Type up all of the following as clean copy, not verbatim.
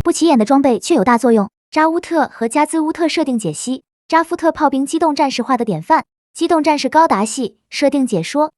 不起眼的装备却有大作用。扎乌特和加兹乌特设定解析，扎夫特炮兵机动战士化的典范，机动战士高达系设定解说。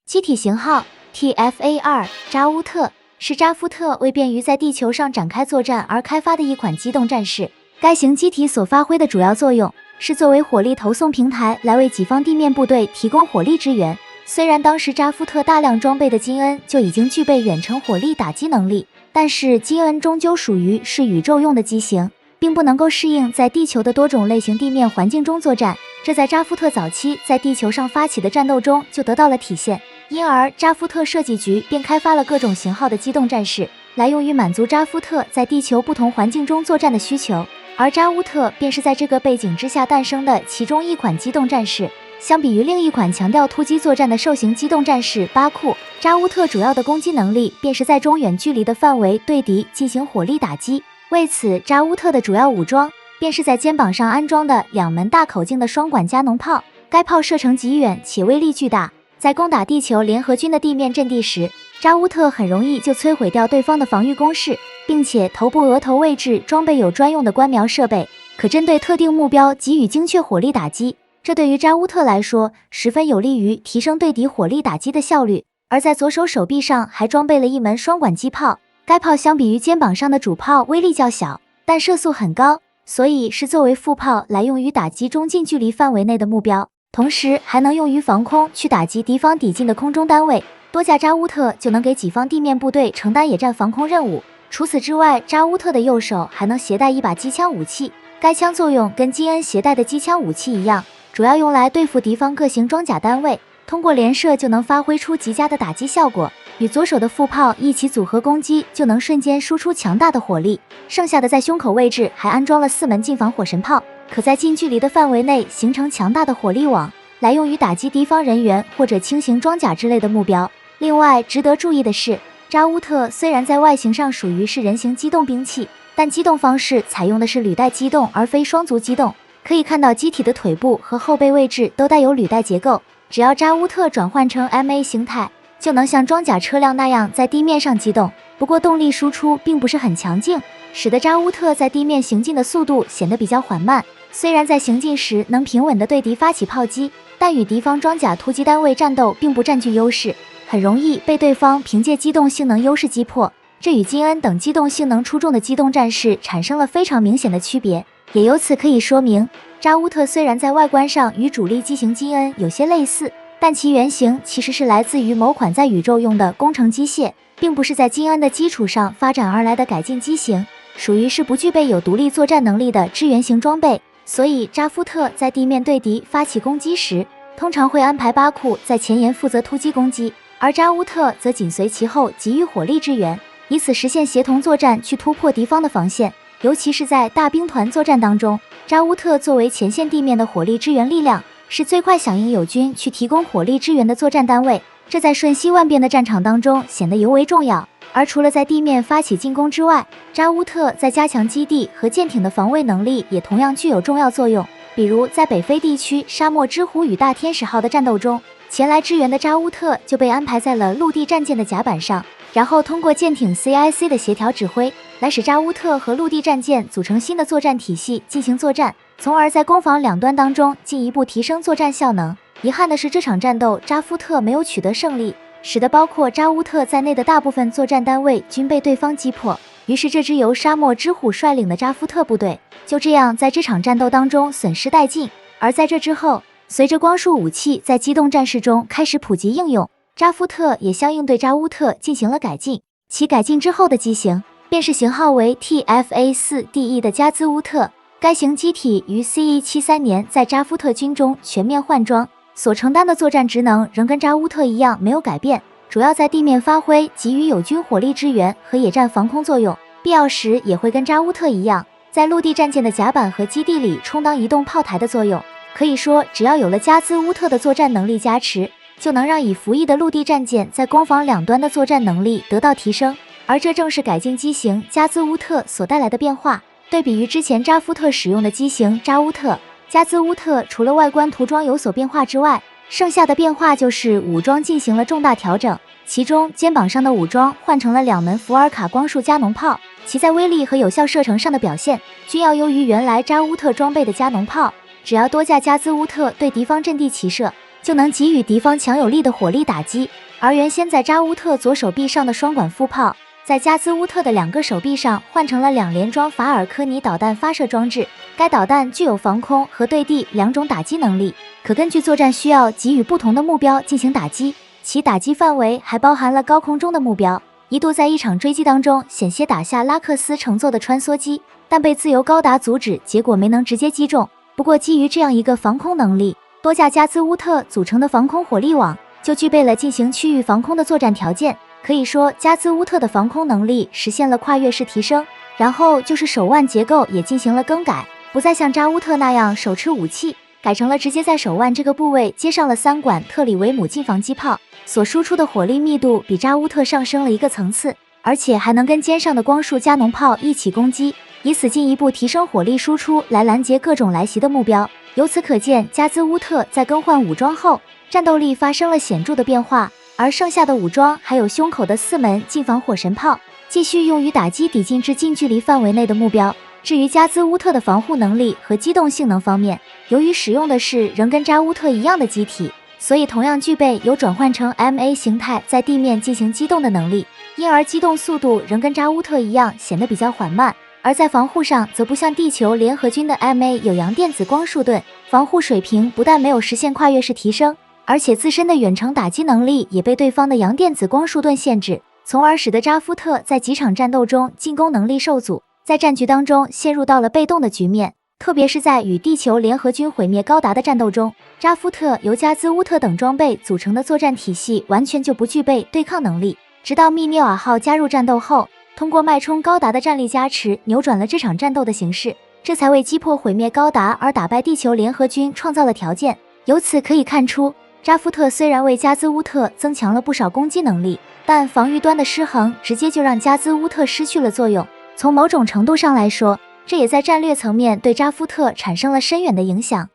机体型号 TFA2， 扎乌特是扎夫特为便于在地球上展开作战而开发的一款机动战士。该型机体所发挥的主要作用是作为火力投送平台，来为己方地面部队提供火力支援。虽然当时扎夫特大量装备的金恩就已经具备远程火力打击能力，但是金恩终究属于是宇宙用的机型，并不能够适应在地球的多种类型地面环境中作战，这在扎夫特早期在地球上发起的战斗中就得到了体现。因而扎夫特设计局便开发了各种型号的机动战士，来用于满足扎夫特在地球不同环境中作战的需求。而扎乌特便是在这个背景之下诞生的其中一款机动战士。相比于另一款强调突击作战的兽型机动战士巴库，扎乌特主要的攻击能力便是在中远距离的范围对敌进行火力打击。为此，扎乌特的主要武装便是在肩膀上安装的2门大口径的双管加农炮，该炮射程极远且威力巨大，在攻打地球联合军的地面阵地时，扎乌特很容易就摧毁掉对方的防御工事，并且头部额头位置装备有专用的观瞄设备，可针对特定目标给予精确火力打击。这对于扎乌特来说十分有利于提升对敌火力打击的效率。而在左手臂上还装备了一门双管机炮，该炮相比于肩膀上的主炮威力较小，但射速很高，所以是作为副炮来用于打击中近距离范围内的目标，同时还能用于防空去打击敌方抵近的空中单位。多架扎乌特就能给己方地面部队承担野战防空任务。除此之外，扎乌特的右手还能携带一把机枪武器，该枪作用跟金恩携带的机枪武器一样，主要用来对付敌方各型装甲单位，通过连射就能发挥出极佳的打击效果，与左手的副炮一起组合攻击，就能瞬间输出强大的火力。剩下的在胸口位置还安装了4门近防火神炮，可在近距离的范围内形成强大的火力网，来用于打击敌方人员或者轻型装甲之类的目标。另外值得注意的是，扎乌特虽然在外形上属于是人形机动兵器，但机动方式采用的是履带机动而非双足机动，可以看到机体的腿部和后背位置都带有履带结构。只要扎乌特转换成 MA 形态，就能像装甲车辆那样在地面上机动，不过动力输出并不是很强劲，使得扎乌特在地面行进的速度显得比较缓慢。虽然在行进时能平稳地对敌发起炮击，但与敌方装甲突击单位战斗并不占据优势，很容易被对方凭借机动性能优势击破，这与金恩等机动性能出众的机动战士产生了非常明显的区别。也由此可以说明，扎乌特虽然在外观上与主力机型金恩有些类似，但其原型其实是来自于某款在宇宙用的工程机械，并不是在金恩的基础上发展而来的改进机型，属于是不具备有独立作战能力的支援型装备。所以扎夫特在地面对敌发起攻击时，通常会安排巴库在前沿负责突击攻击，而扎乌特则紧随其后给予火力支援，以此实现协同作战去突破敌方的防线。尤其是在大兵团作战当中，扎乌特作为前线地面的火力支援力量，是最快响应友军去提供火力支援的作战单位，这在瞬息万变的战场当中显得尤为重要。而除了在地面发起进攻之外，扎乌特在加强基地和舰艇的防卫能力也同样具有重要作用。比如在北非地区沙漠之虎与大天使号的战斗中，前来支援的扎乌特就被安排在了陆地战舰的甲板上，然后通过舰艇 CIC 的协调指挥，来使扎乌特和陆地战舰组成新的作战体系进行作战，从而在攻防两端当中进一步提升作战效能。遗憾的是，这场战斗扎夫特没有取得胜利，使得包括扎乌特在内的大部分作战单位均被对方击破。于是这支由沙漠之虎率领的扎夫特部队就这样在这场战斗当中损失殆尽。而在这之后，随着光束武器在机动战士中开始普及应用，扎夫特也相应对扎乌特进行了改进。其改进之后的机型便是型号为 TFA4DE 的加兹乌特。该型机体于 CE73 年在扎夫特军中全面换装，所承担的作战职能仍跟扎乌特一样没有改变，主要在地面发挥给予友军火力支援和野战防空作用，必要时也会跟扎乌特一样，在陆地战舰的甲板和基地里充当移动炮台的作用。可以说，只要有了加兹乌特的作战能力加持，就能让已服役的陆地战舰在攻防两端的作战能力得到提升，而这正是改进机型加兹乌特所带来的变化。对比于之前扎夫特使用的机型扎乌特，加兹乌特除了外观涂装有所变化之外，剩下的变化就是武装进行了重大调整，其中肩膀上的武装换成了2门福尔卡光束加农炮，其在威力和有效射程上的表现均要优于原来扎乌特装备的加农炮。只要多架加兹乌特对敌方阵地齐射，就能给予敌方强有力的火力打击。而原先在扎乌特左手臂上的双管副炮，在加兹乌特的2个手臂上换成了2连装法尔科尼导弹发射装置。该导弹具有防空和对地2种打击能力，可根据作战需要给予不同的目标进行打击。其打击范围还包含了高空中的目标。一度在一场追击当中险些打下拉克斯乘坐的穿梭机，但被自由高达阻止，结果没能直接击中。不过基于这样一个防空能力，多架加兹乌特组成的防空火力网就具备了进行区域防空的作战条件。可以说加兹乌特的防空能力实现了跨越式提升。然后就是手腕结构也进行了更改，不再像扎乌特那样手持武器，改成了直接在手腕这个部位接上了3管特里维姆近防机炮，所输出的火力密度比扎乌特上升了一个层次，而且还能跟肩上的光束加农炮一起攻击，以此进一步提升火力输出来拦截各种来袭的目标。由此可见，加兹乌特在更换武装后，战斗力发生了显著的变化，而剩下的武装还有胸口的4门近防火神炮，继续用于打击抵近至近距离范围内的目标。至于加兹乌特的防护能力和机动性能方面，由于使用的是仍跟扎乌特一样的机体，所以同样具备有转换成 MA 形态在地面进行机动的能力，因而机动速度仍跟扎乌特一样显得比较缓慢。而在防护上则不像地球联合军的 MA 有阳电子光束盾，防护水平不但没有实现跨越式提升，而且自身的远程打击能力也被对方的阳电子光束盾限制，从而使得扎夫特在几场战斗中进攻能力受阻，在战局当中陷入到了被动的局面。特别是在与地球联合军毁灭高达的战斗中，扎夫特由加兹乌特等装备组成的作战体系完全就不具备对抗能力。直到密涅瓦号加入战斗后，通过脉冲高达的战力加持，扭转了这场战斗的形势，这才为击破毁灭高达而打败地球联合军创造了条件。由此可以看出，扎夫特虽然为加兹乌特增强了不少攻击能力，但防御端的失衡直接就让加兹乌特失去了作用。从某种程度上来说，这也在战略层面对扎夫特产生了深远的影响。